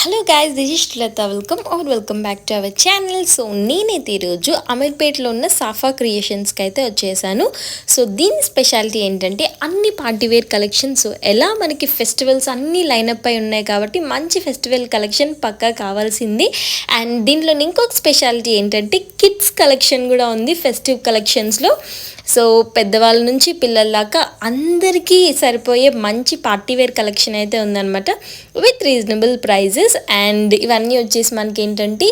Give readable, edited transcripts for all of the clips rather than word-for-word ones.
Hello guys, this is Srilatha. Welcome back to our channel. So నేనైతే ఈరోజు అమీర్పేటలో ఉన్న సాఫా క్రియేషన్స్కి అయితే వచ్చేసాను. సో దీని స్పెషాలిటీ ఏంటంటే అన్ని పార్టీవేర్ కలెక్షన్స్ ఎలా మనకి ఫెస్టివల్స్ అన్నీ లైనప్ అయి ఉన్నాయి కాబట్టి మంచి ఫెస్టివల్ కలెక్షన్ పక్కా కావాల్సింది. అండ్ దీంట్లో ఇంకొక స్పెషాలిటీ ఏంటంటే కిడ్స్ కలెక్షన్ కూడా ఉంది ఫెస్టివ్ కలెక్షన్స్లో. సో పెద్దవాళ్ళ నుంచి పిల్లల దాకా అందరికీ సరిపోయే మంచి పార్టీవేర్ కలెక్షన్ అయితే ఉందన్నమాట విత్ రీజనబుల్ ప్రైజెస్. అండ్ ఇవన్నీ వచ్చేసి మనకి ఏంటంటే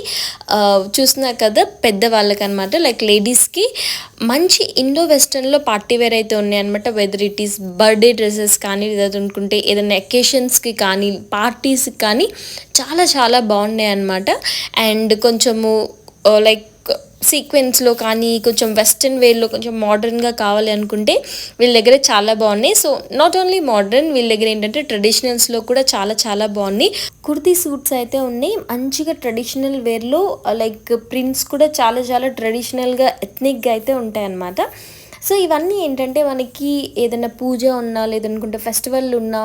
చూస్తున్నారు కదా పెద్దవాళ్ళకి అనమాట, లైక్ లేడీస్కి మంచి ఇండో వెస్టర్న్లో పార్టీవేర్ అయితే ఉన్నాయన్నమాట. Whether it is birthday dresses కానీ లేదనుకుంటే ఏదైనా ఎకేషన్స్కి కానీ పార్టీస్కి కానీ చాలా చాలా బాగున్నాయి అన్నమాట. అండ్ కొంచెము లైక్ సీక్వెన్స్లో కానీ కొంచెం వెస్ట్రన్ వేర్లో కొంచెం మోడర్న్గా కావాలి అనుకుంటే వీళ్ళ దగ్గర చాలా బాగున్నాయి. సో నాట్ ఓన్లీ మోడర్న్, వీళ్ళ దగ్గర ఏంటంటే ట్రెడిషనల్స్లో కూడా చాలా చాలా బాగున్నాయి. కుర్తీ సూట్స్ అయితే ఉన్నాయి మంచిగా ట్రెడిషనల్ వేర్లో, లైక్ ప్రింట్స్ కూడా చాలా చాలా ట్రెడిషనల్గా ఎథ్నిక్గా అయితే ఉంటాయి అన్నమాట. సో ఇవన్నీ ఏంటంటే మనకి ఏదైనా పూజ ఉన్నా లేదనుకుంటే ఫెస్టివల్ ఉన్నా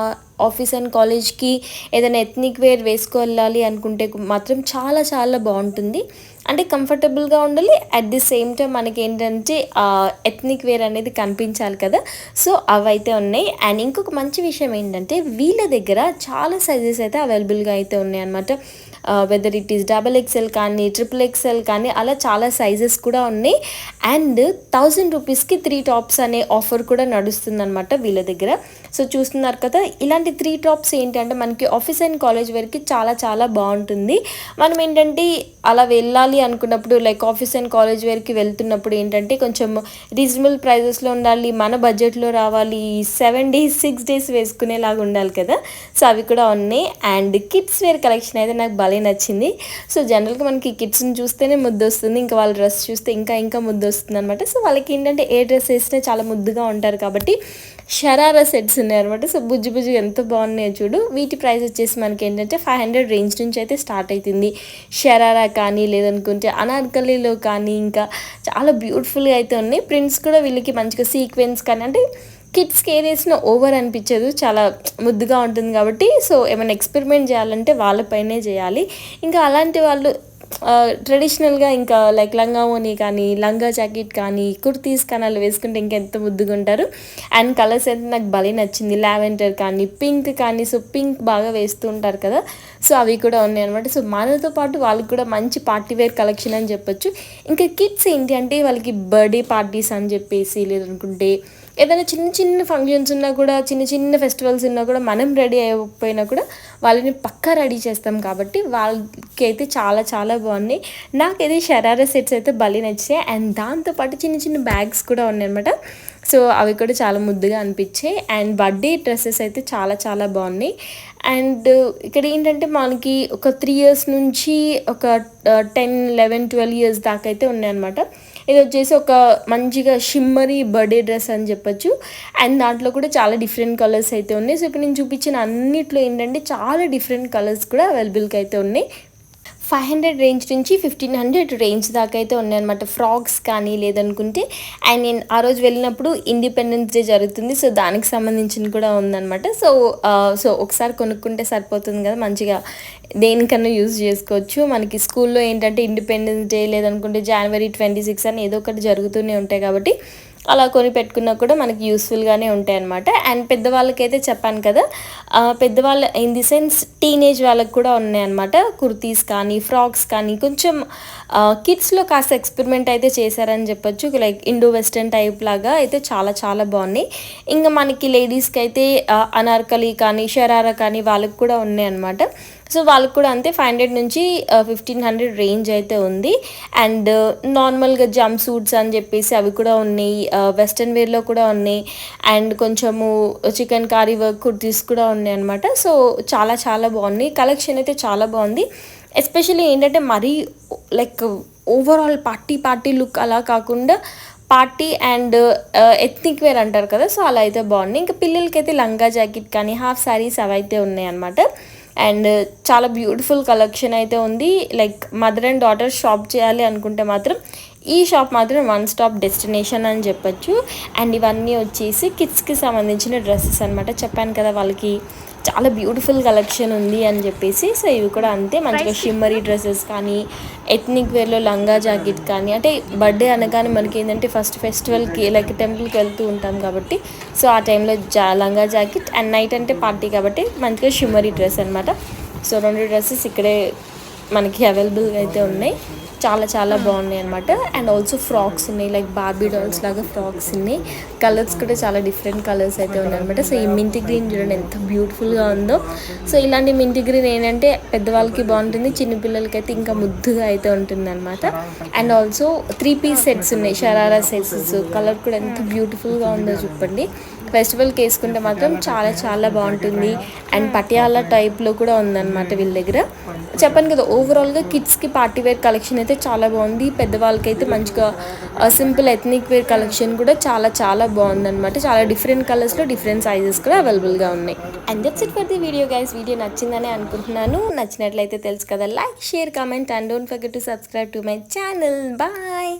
ఆఫీస్ అండ్ కాలేజ్కి ఏదైనా ఎథ్నిక్ వేర్ వేసుకోవాలి అనుకుంటే మాత్రం చాలా చాలా బాగుంటుంది. అంటే కంఫర్టబుల్గా ఉండాలి, అట్ ది సేమ్ టైం మనకి ఏంటంటే ఎథ్నిక్ వేర్ అనేది కనిపించాలి కదా. సో అవైతే ఉన్నాయి. అండ్ ఇంకొక మంచి విషయం ఏంటంటే వీళ్ళ దగ్గర చాలా సైజెస్ అయితే అవైలబుల్గా అయితే ఉన్నాయి అన్నమాట. వెదర్ ఇట్ ఈస్ XXL కానీ XXL కానీ అలా చాలా సైజెస్ కూడా ఉన్నాయి. అండ్ 1000 రూపీస్కి 3 టాప్స్ అనే ఆఫర్ కూడా నడుస్తుందన్నమాట వీళ్ళ దగ్గర. సో చూస్తున్నారు కదా, ఇలాంటి 3 టాప్స్ ఏంటంటే మనకి ఆఫీస్ అండ్ కాలేజ్ వరకు చాలా చాలా బాగుంటుంది. మనం ఏంటంటే అలా వెళ్ళాలి అనుకున్నప్పుడు లైక్ ఆఫీస్ అండ్ కాలేజ్ వరకు వెళ్తున్నప్పుడు ఏంటంటే కొంచెం రీజనబుల్ ప్రైజెస్లో ఉండాలి, మన బడ్జెట్లో రావాలి, 7 days 6 days వేసుకునేలాగా ఉండాలి కదా. సో అవి కూడా ఉన్నాయి. అండ్ కిడ్స్ వేర్ కలెక్షన్ అయితే నాకు భలే నచ్చింది. సో జనరల్గా మనకి కిడ్స్ని చూస్తేనే ముద్దు వస్తుంది, ఇంకా వాళ్ళ డ్రెస్ చూస్తే ఇంకా ఇంకా ముద్దు వస్తుంది అనమాట. సో వాళ్ళకి ఏంటంటే ఏ డ్రెస్ వేసినా చాలా ముద్దుగా ఉంటారు కాబట్టి షరారా సెట్స్ ఉన్నాయన్నమాట. సో బుజ్జి బుజ్జి ఎంత బాగున్నాయో చూడు. వీటి ప్రైస్ వచ్చేసి మనకి ఏంటంటే 500 రేంజ్ నుంచి అయితే స్టార్ట్ అవుతుంది. షరారా కానీ లేదనుకుంటే అనార్కలీలో కానీ ఇంకా చాలా బ్యూటిఫుల్గా అయితే ఉన్నాయి. ప్రింట్స్ కూడా వీళ్ళకి మంచిగా సీక్వెన్స్ కానీ అంటే కిడ్స్కి ఏది వేసినా ఓవర్ అనిపించదు, చాలా ముద్దుగా ఉంటుంది కాబట్టి. సో ఏమైనా ఎక్స్పెరిమెంట్ చేయాలంటే వాళ్ళపైనే చేయాలి. ఇంకా అలాంటి వాళ్ళు ట్రెడిషనల్గా ఇంకా లైక్ లంగా ఓని కానీ లంగా జాకెట్ కానీ కుర్తీస్ కానీ అలా వేసుకుంటే ఇంకెంత ముద్దుగా ఉంటారు. అండ్ కలర్స్ అయితే నాకు భలే నచ్చింది, లావెండర్ కానీ పింక్ కానీ. సో పింక్ బాగా వేస్తూ ఉంటారు కదా, సో అవి కూడా ఉన్నాయి అనమాట. సో మనతో పాటు వాళ్ళకి కూడా మంచి పార్టీవేర్ కలెక్షన్ అని చెప్పొచ్చు. ఇంకా కిడ్స్ ఏంటి అంటే వాళ్ళకి బర్త్డే పార్టీస్ అని చెప్పేసి లేదనుకుంటే ఏదైనా చిన్న చిన్న ఫంక్షన్స్ ఉన్నా కూడా చిన్న చిన్న ఫెస్టివల్స్ ఉన్నా కూడా మనం రెడీ అయిపోయినా కూడా వాళ్ళని పక్కా రెడీ చేస్తాం కాబట్టి వాళ్ళకి అయితే చాలా చాలా బాగున్నాయి. నాకైతే షరారా సెట్స్ అయితే భలే నచ్చాయి. అండ్ దాంతోపాటు చిన్న చిన్న బ్యాగ్స్ కూడా ఉన్నాయి అనమాట. సో అవి కూడా చాలా ముద్దుగా అనిపించాయి. అండ్ బర్త్డే డ్రెస్సెస్ అయితే చాలా చాలా బాగున్నాయి. అండ్ ఇక్కడ ఏంటంటే మనకి ఒక 3 years నుంచి ఒక 10, 11, 12 years దాకా అయితే ఉన్నాయన్నమాట. ఇది వచ్చేసి ఒక మంచిగా షిమ్మరీ బర్త్డే డ్రెస్ అని చెప్పొచ్చు. అండ్ దాంట్లో కూడా చాలా డిఫరెంట్ కలర్స్ అయితే ఉన్నాయి. సో ఇప్పుడు నేను చూపించిన అన్నిట్లో ఏంటంటే చాలా డిఫరెంట్ కలర్స్ కూడా అవైలబుల్గా అయితే ఉన్నాయి. 500 రేంజ్ నుంచి 1500 రేంజ్ దాకా అయితే ఉన్నాయన్నమాట ఫ్రాక్స్ కానీ లేదనుకుంటే. అండ్ నేను ఆ రోజు వెళ్ళినప్పుడు ఇండిపెండెన్స్ డే జరుగుతుంది, సో దానికి సంబంధించిన కూడా ఉందన్నమాట. సో ఒకసారి కొనుక్కుంటే సరిపోతుంది కదా, మంచిగా దేనికన్నా యూజ్ చేసుకోవచ్చు. మనకి స్కూల్లో ఏంటంటే ఇండిపెండెన్స్ డే లేదనుకుంటే January 26 అని ఏదో ఒకటి జరుగుతూనే ఉంటాయి కాబట్టి అలా కొని పెట్టుకున్నా కూడా మనకి యూస్ఫుల్గానే ఉంటాయి అన్నమాట. అండ్ పెద్దవాళ్ళకైతే చెప్పాను కదా, పెద్దవాళ్ళ ఇన్ ది సెన్స్ టీనేజ్ వాళ్ళకి కూడా ఉన్నాయన్నమాట. కుర్తీస్ కానీ ఫ్రాక్స్ కానీ కొంచెం కిడ్స్లో కాస్త ఎక్స్పెరిమెంట్ అయితే చేశారని చెప్పొచ్చు. లైక్ ఇండో వెస్టర్న్ టైప్ లాగా అయితే చాలా చాలా బాగున్నాయి. ఇంకా మనకి లేడీస్కి అయితే అనార్కలి కానీ షరారా కానీ వాళ్ళకి కూడా ఉన్నాయి అన్నమాట. సో వాళ్ళకి కూడా అంతే 500 నుంచి 1500 రేంజ్ అయితే ఉంది. అండ్ నార్మల్గా జంప్ సూట్స్ అని చెప్పేసి అవి కూడా ఉన్నాయి, వెస్ట్రన్ వేర్లో కూడా ఉన్నాయి. అండ్ కొంచెము చికెన్ కారీ వర్క్ కుర్తీస్ కూడా ఉన్నాయి అనమాట. సో చాలా చాలా బాగున్నాయి, కలెక్షన్ అయితే చాలా బాగుంది. ఎస్పెషల్లీ ఏంటంటే మరీ లైక్ ఓవరాల్ పార్టీ లుక్ అలా కాకుండా పార్టీ అండ్ ఎథ్నిక్ వేర్ అంటారు కదా, సో అలా అయితే బాగున్నాయి. ఇంకా పిల్లలకైతే లంగా జాకెట్ కానీ హాఫ్ శారీస్ అవి అయితే ఉన్నాయి అనమాట. అండ్ చాలా బ్యూటిఫుల్ కలెక్షన్ అయితే ఉంది. Like mother and daughter shop చేయాలి అనుకుంటే మాత్రం ఈ షాప్ మాత్రం 1 stop డెస్టినేషన్ అని చెప్పొచ్చు. అండ్ ఇవన్నీ వచ్చేసి కిడ్స్కి సంబంధించిన డ్రెస్సెస్ అనమాట. చెప్పాను కదా వాళ్ళకి చాలా బ్యూటిఫుల్ కలెక్షన్ ఉంది అని చెప్పేసి. సో ఇవి కూడా అంతే, మంచిగా షిమ్మరీ డ్రెస్సెస్ కానీ, ఎథ్నిక్ వేర్లో లంగా జాకెట్ కానీ, అంటే బర్త్డే అనగానే మనకి ఏంటంటే ఫస్ట్ ఫెస్టివల్కి లైక్ టెంపుల్కి వెళ్తూ ఉంటాం కాబట్టి, సో ఆ టైంలో లంగా జాకెట్, అండ్ నైట్ అంటే పార్టీ కాబట్టి మంచిగా షిమ్మరీ డ్రెస్ అనమాట. సో 2 డ్రెస్సెస్ ఇక్కడే మనకి అవైలబుల్గా అయితే ఉన్నాయి. చాలా చాలా బాగున్నాయి అనమాట. అండ్ ఆల్సో ఫ్రాక్స్ ఉన్నాయి, లైక్ బార్బీ డాల్స్ లాగా ఫ్రాక్స్ ఉన్నాయి. కలర్స్ కూడా చాలా డిఫరెంట్ కలర్స్ అయితే ఉన్నాయి అనమాట. సో ఈ మింటి గ్రీన్ చూడండి ఎంత బ్యూటిఫుల్గా ఉందో. సో ఇలాంటి మింటి గ్రీన్ ఏంటంటే పెద్దవాళ్ళకి బాగుంటుంది, చిన్నపిల్లలకి అయితే ఇంకా ముద్దుగా అయితే ఉంటుంది అనమాట. అండ్ ఆల్సో 3 పీస్ సెట్స్ ఉన్నాయి, షరారా సెట్స్. కలర్ కూడా ఎంత బ్యూటిఫుల్గా ఉందో చూడండి. ఫెస్టివల్కి వేసుకుంటే మాత్రం చాలా చాలా బాగుంటుంది. అండ్ పటియాలా టైప్లో కూడా ఉందన్నమాట వీళ్ళ దగ్గర. చెప్పాను కదా, ఓవరాల్గా కిడ్స్కి పార్టీ వేర్ కలెక్షన్ అయితే చాలా బాగుంది. పెద్దవాళ్ళకి అయితే మంచిగా సింపుల్ ఎథ్నిక్ వేర్ కలెక్షన్ కూడా చాలా చాలా బాగుందన్నమాట. చాలా డిఫరెంట్ కలర్స్లో డిఫరెంట్ సైజెస్ కూడా అవైలబుల్గా ఉన్నాయి. And that's it for the video guys. Video నచ్చిందని అనుకుంటున్నాను. నచ్చినట్లయితే తెలుసు కదా, like, share, comment, and don't forget to subscribe to my channel. Bye.